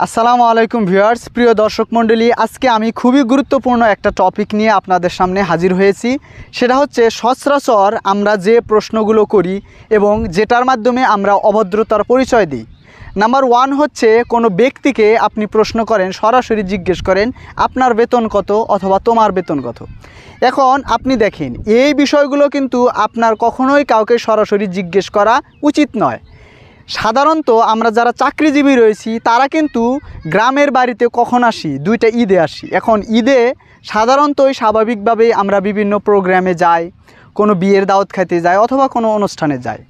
আসসালামু আলাইকুম ভিউয়ার্স, প্রিয় দর্শক মণ্ডলী। আজকে আমি খুবই গুরুত্বপূর্ণ একটা টপিক নিয়ে আপনাদের সামনে হাজির হয়েছি। সেটা হচ্ছে সচরাচর আমরা যে প্রশ্নগুলো করি এবং যেটার মাধ্যমে আমরা অভদ্রতার পরিচয় দিই। নাম্বার ওয়ান হচ্ছে কোনো ব্যক্তিকে আপনি প্রশ্ন করেন, সরাসরি জিজ্ঞেস করেন আপনার বেতন কত অথবা তোমার বেতন কত। এখন আপনি দেখেন, এই বিষয়গুলো কিন্তু আপনার কখনোই কাউকে সরাসরি জিজ্ঞেস করা উচিত নয়। সাধারণত আমরা যারা চাকরিজীবী রয়েছি তারা কিন্তু গ্রামের বাড়িতে কখন আসি, দুইটা ঈদে আসি। এখন ঈদে সাধারণতই স্বাভাবিকভাবেই আমরা বিভিন্ন প্রোগ্রামে যাই, কোনো বিয়ের দাওয়াত খাইতে যাই অথবা কোনো অনুষ্ঠানে যাই।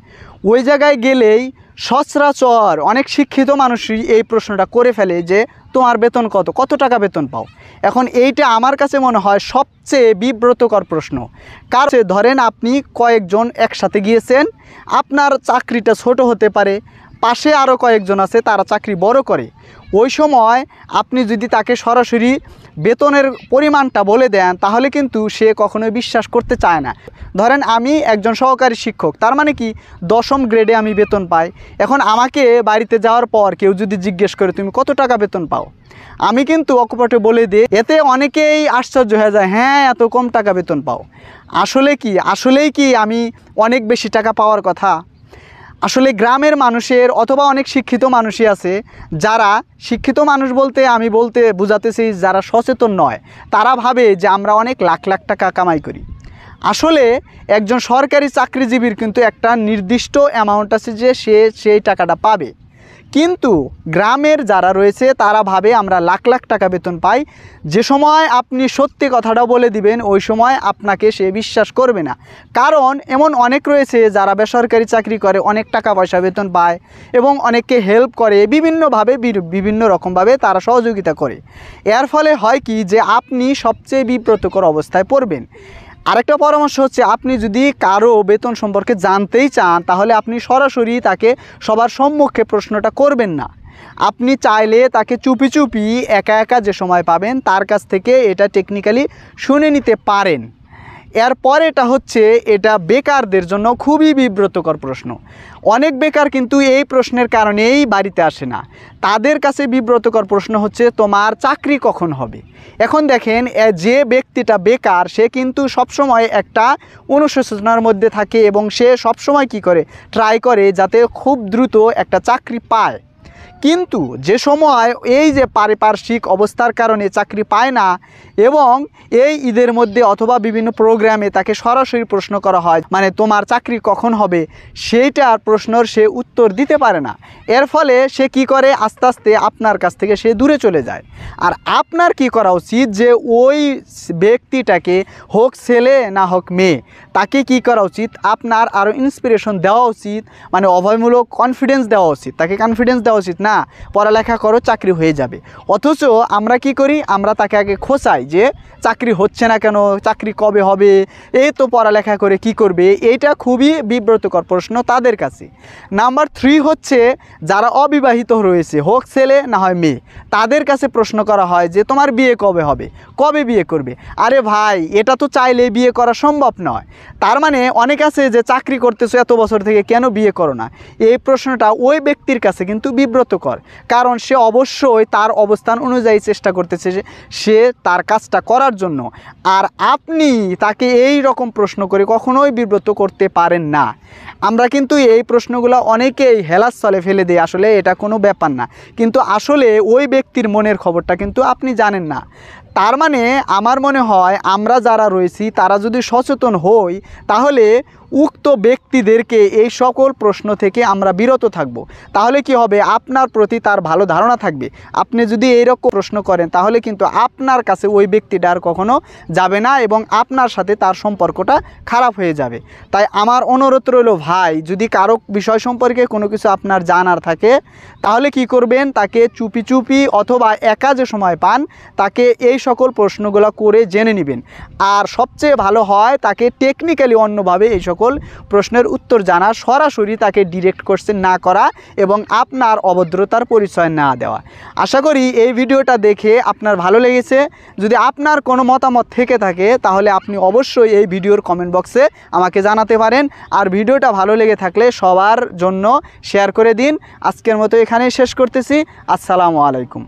ওই জায়গায় গেলেই সচরাচর অনেক শিক্ষিত মানুষই এই প্রশ্নটা করে ফেলে যে তোমার বেতন কত, কত টাকা বেতন পাও। এখন এইটা আমার কাছে মনে হয় সবচেয়ে বিব্রতকর প্রশ্ন। কারণ ধরেন আপনি কয়েকজন একসাথে গিয়েছেন, আপনার চাকরিটা ছোট হতে পারে, পাশে আরও কয়েকজন আছে তারা চাকরি বড় করে। ওই সময় আপনি যদি তাকে সরাসরি বেতনের পরিমাণটা বলে দেন তাহলে কিন্তু সে কখনোই বিশ্বাস করতে চায় না। ধরেন আমি একজন সহকারী শিক্ষক, তার মানে কি 10ম গ্রেডে আমি বেতন পাই। এখন আমাকে বাড়িতে যাওয়ার পর কেউ যদি জিজ্ঞেস করে তুমি কত টাকা বেতন পাও, আমি কিন্তু অকপটে বলে দিই। এতে অনেকেই আশ্চর্য হয়ে যায়, হ্যাঁ এত কম টাকা বেতন পাও। আসলেই কি আমি অনেক বেশি টাকা পাওয়ার কথা? আসলে গ্রামের মানুষের অথবা অনেক শিক্ষিত মানুষই আছে যারা, শিক্ষিত মানুষ বলতে আমি বোঝাতেছি যারা সচেতন নয়, তারা ভাবে যে আমরা অনেক লাখ লাখ টাকা কামাই করি। আসলে একজন সরকারি চাকরিজীবীর কিন্তু একটা নির্দিষ্ট অ্যামাউন্ট আছে যে সে সেই টাকাটা পাবে, কিন্তু গ্রামের যারা রয়েছে তারা ভাবে আমরা লাখ লাখ টাকা বেতন পাই। যে সময় আপনি সত্যি কথাটা বলে দিবেন ওই সময় আপনাকে সে বিশ্বাস করবে না। কারণ এমন অনেক রয়েছে যারা বেসরকারি চাকরি করে, অনেক টাকা পয়সা বেতন পায় এবং অনেককে হেল্প করে, বিভিন্ন রকমভাবে তারা সহযোগিতা করে। এর ফলে হয় কি যে আপনি সবচেয়ে বিব্রতকর অবস্থায় পড়বেন। আরেকটা পরামর্শ হচ্ছে, আপনি যদি কারো বেতন সম্পর্কে জানতেই চান তাহলে আপনি সরাসরি তাকে সবার সম্মুখে প্রশ্নটা করবেন না। আপনি চাইলে তাকে চুপি চুপি একা একা যে সময় পাবেন তার কাছ থেকে এটা টেকনিক্যালি শুনে নিতে পারেন। এরপর এটা বেকারদের জন্য খুবই বিব্রতকর প্রশ্ন। অনেক বেকার কিন্তু এই প্রশ্নের কারণেই বাড়িতে আসে না। তাদের কাছে বিব্রতকর প্রশ্ন হচ্ছে তোমার চাকরি কখন হবে। এখন দেখেন, যে ব্যক্তিটা বেকার সে কিন্তু সবসময় একটা অনুশোচনার মধ্যে থাকে এবং সে সবসময় কি করে, ট্রাই করে যাতে খুব দ্রুত একটা চাকরি পায়। কিন্তু যে সময় এই যে পারিপার্শ্বিক অবস্থার কারণে চাকরি পায় না এবং এই ঈদের মধ্যে অথবা বিভিন্ন প্রোগ্রামে তাকে সরাসরি প্রশ্ন করা হয় মানে তোমার চাকরি কখন হবে, সেইটার প্রশ্নের সে উত্তর দিতে পারে না। এর ফলে সে কি করে, আস্তে আস্তে আপনার কাছ থেকে সে দূরে চলে যায়। আর আপনার কি করা উচিত যে ওই ব্যক্তিটাকে, হোক ছেলে না হোক মেয়ে, তাকে কি করা উচিত, আপনার আরও ইন্সপিরেশন দেওয়া উচিত, মানে অভয়মূলক কনফিডেন্স দেওয়া উচিত। তাকে কনফিডেন্স দেওয়া উচিত না পড়ালেখা করো চাকরি হয়ে যাবে। অথচ আমরা কি করি, আমরা তাকে আগে খোঁচাই যে চাকরি হচ্ছে না কেন, চাকরি কবে হবে, এই তো পড়ালেখা করে কি করবে। এইটা খুবই বিব্রতকর প্রশ্ন তাদের কাছে। নাম্বার 3 হচ্ছে যারা অবিবাহিত রয়েছে, হোক ছেলে না হয় মেয়ে, তাদের কাছে প্রশ্ন করা হয় যে তোমার বিয়ে কবে হবে, কবে বিয়ে করবে। আরে ভাই, এটা তো চাইলে বিয়ে করা সম্ভব নয়। তার মানে অনেক আছে যে চাকরি করতেছো এত বছর থেকে, কেন বিয়ে করো না। এই প্রশ্নটা ওই ব্যক্তির কাছে কিন্তু বিব্রতকর, কারণ সে অবশ্যই তার অবস্থান অনুযায়ী চেষ্টা করতেছে যে সে তার কাজটা করার জন্য। আর আপনি তাকে এই রকম প্রশ্ন করে কখনোই বিব্রত করতে পারেন না। আমরা কিন্তু এই প্রশ্নগুলো অনেকেই হেলাস চলে ফেলে দিই, আসলে এটা কোনো ব্যাপার না, কিন্তু আসলে ওই ব্যক্তির মনের খবরটা কিন্তু আপনি জানেন না। তার মানে আমার মনে হয় আমরা যারা রয়েছি তারা যদি সচেতন হই তাহলে উক্ত ব্যক্তিদেরকে এই সকল প্রশ্ন থেকে আমরা বিরত থাকব। তাহলে কি হবে, আপনার প্রতি তার ভালো ধারণা থাকবে। আপনি যদি এইরকম প্রশ্ন করেন তাহলে কিন্তু আপনার কাছে ওই ব্যক্তিটা আর কখনো যাবে না এবং আপনার সাথে তার সম্পর্কটা খারাপ হয়ে যাবে। তাই আমার অনুরোধ রইল, ভাই যদি কারো বিষয় সম্পর্কে কোনো কিছু আপনার জানার থাকে তাহলে কি করবেন, তাকে চুপি চুপি অথবা একা যে সময় পান তাকে এই সকল প্রশ্নগুলো করে জেনে নেবেন। আর সবচেয়ে ভালো হয় তাকে টেকনিক্যালি অন্যভাবে এই সকল প্রশ্নের উত্তর জানা, সরাসরি তাকে ডিরেক্ট কোশ্চেন না করা এবং আপনার অভদ্রতার পরিচয় না দেওয়া। আশা করি এই ভিডিওটা দেখে আপনার ভালো লেগেছে। যদি আপনার কোনো মতামত থেকে থাকে তাহলে আপনি অবশ্যই এই ভিডিওর কমেন্ট বক্সে আমাকে জানাতে পারেন। আর ভিডিওটা ভালো লেগে থাকলে সবার জন্য শেয়ার করে দিন। আজকের মতো এখানেই শেষ করতেছি। আসসালামু আলাইকুম।